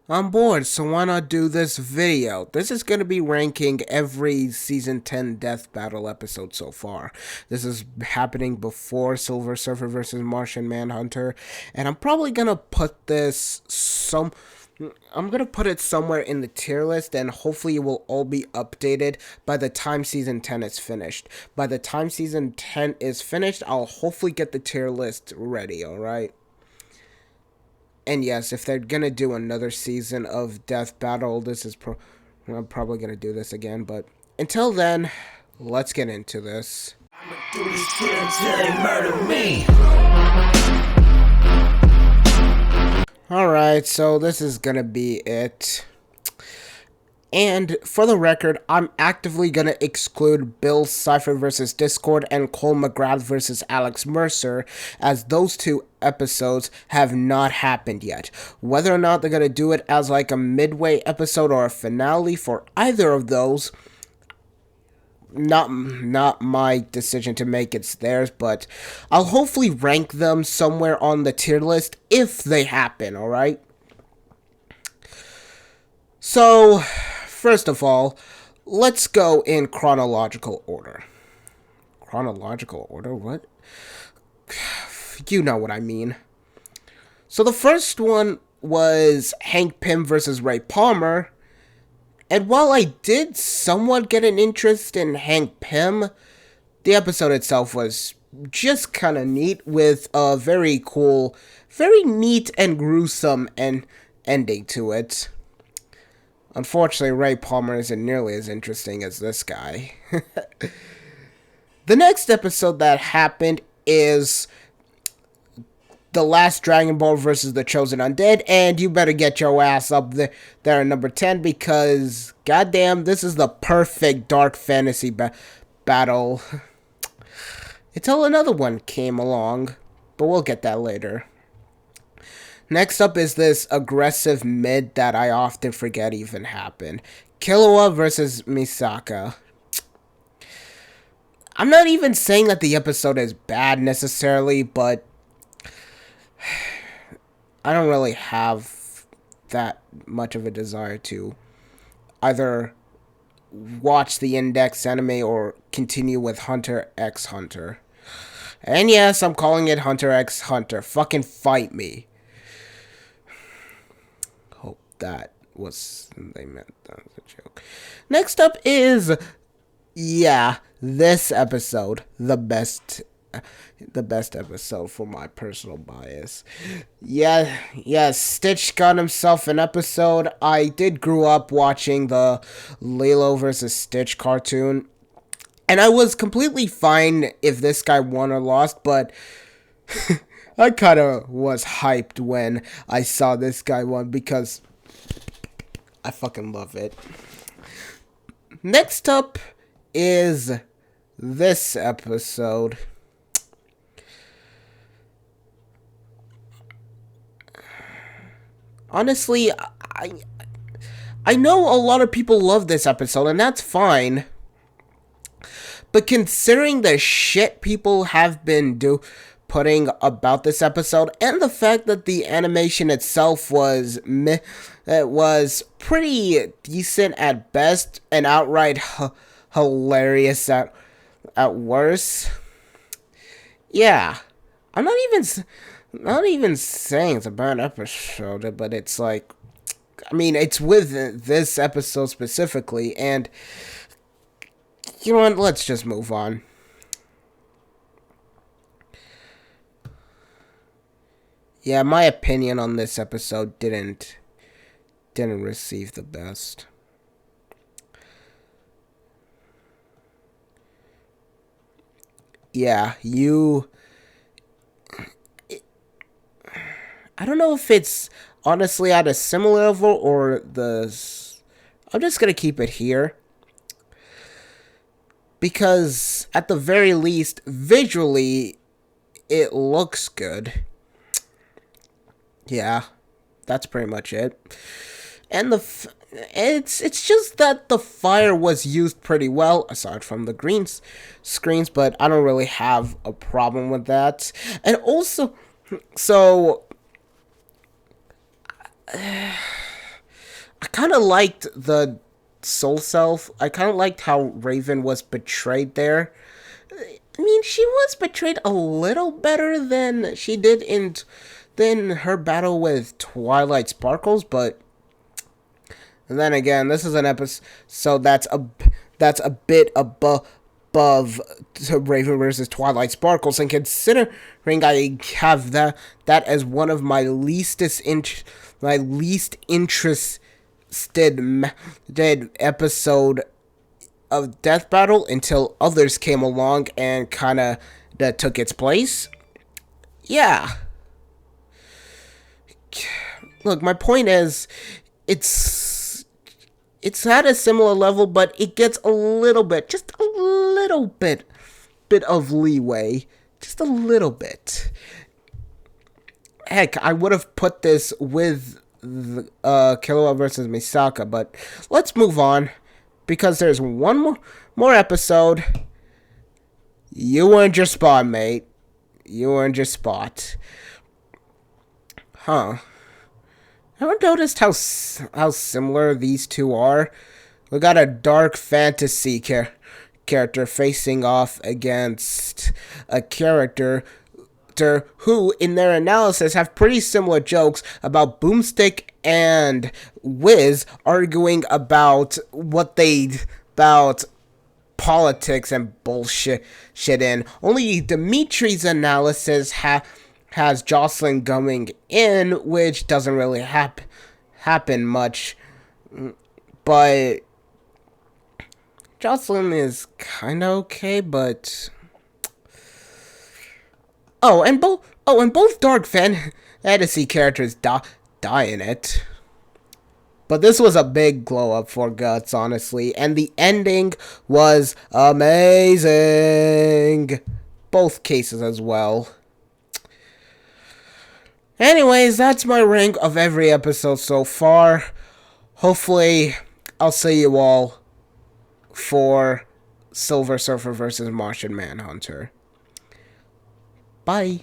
I'm bored, so why not do this video? This is going to be ranking every Season 10 Death Battle episode so far. This is happening before Silver Surfer versus Martian Manhunter, and I'm probably going to put this I'm going to put it somewhere in the tier list, and hopefully it will all be updated by the time Season 10 is finished. By the time Season 10 is finished, I'll hopefully get the tier list ready, alright? And yes, if they're gonna do another season of Death Battle, I'm probably gonna do this again. But until then, let's get into this. I'ma do this to them till they murder me. Alright, so this is gonna be it. And for the record, I'm actively going to exclude Bill Cipher versus Discord and Cole McGrath versus Alex Mercer, as those two episodes have not happened yet. Whether or not they're going to do it as like a midway episode or a finale for either of those, not my decision to make, it's theirs, but I'll hopefully rank them somewhere on the tier list if they happen, alright? So, first of all, let's go in chronological order. Chronological order? What? You know what I mean. So the first one was Hank Pym versus Ray Palmer. And while I did somewhat get an interest in Hank Pym, the episode itself was just kind of neat, with a very cool, very neat and gruesome ending to it. Unfortunately, Ray Palmer isn't nearly as interesting as this guy. The next episode that happened is The Last Dragon Ball versus the Chosen Undead, and you better get your ass up there at number 10, because, goddamn, this is the perfect dark fantasy battle. Until another one came along, but we'll get that later. Next up is this aggressive mid that I often forget even happened. Killua versus Misaka. I'm not even saying that the episode is bad necessarily, but I don't really have that much of a desire to either watch the Index anime or continue with Hunter x Hunter. And yes, I'm calling it Hunter x Hunter. Fucking fight me. That was, they meant that was a joke. Next up is, yeah, this episode, the best episode for my personal bias. Yeah, Stitch got himself an episode. I did grow up watching the Lilo versus Stitch cartoon, and I was completely fine if this guy won or lost, but I kind of was hyped when I saw this guy won, because I fucking love it. Next up is this episode. Honestly, I know a lot of people love this episode, and that's fine. But considering the shit people have been putting about this episode, and the fact that the animation itself was it was pretty decent at best and outright hilarious at worst. Yeah, I'm not even saying it's a bad episode, but it's like, I mean, it's with this episode specifically, and you know what? Let's just move on. Yeah, my opinion on this episode didn't receive the best. Yeah, I don't know if it's honestly at a similar level or I'm just gonna keep it here, because at the very least, visually, it looks good. Yeah, that's pretty much it. And it's just that the fire was used pretty well, aside from the green screens, but I don't really have a problem with that. And also, so kind of liked the Soul Self. I kind of liked how Raven was betrayed there. I mean, she was betrayed a little better than she did than her battle with Twilight Sparkles, but and then again, this is an episode that's a bit above Raven versus Twilight Sparkles, and considering I have that as one of my least interested episode of Death Battle until others came along and kind of that took its place. Yeah. Look, my point is, it's at a similar level, but it gets a little bit, just a little bit of leeway, just a little bit. Heck, I would have put this with Killua versus Misaka, but let's move on because there's one more episode. You earned your spot, mate. You earned your spot. Huh. Ever noticed how similar these two are? We got a dark fantasy character facing off against a character who, in their analysis, have pretty similar jokes about Boomstick and Wiz arguing about about politics and bullshit in. Only Dimitri's analysis has Jocelyn going in, which doesn't really happen much, but Jocelyn is kind of okay, but and both dark fantasy characters die in it. But this was a big glow up for Guts, honestly, and the ending was amazing. Both cases as well. Anyways, that's my rank of every episode so far. Hopefully, I'll see you all for Silver Surfer versus Martian Manhunter. Bye.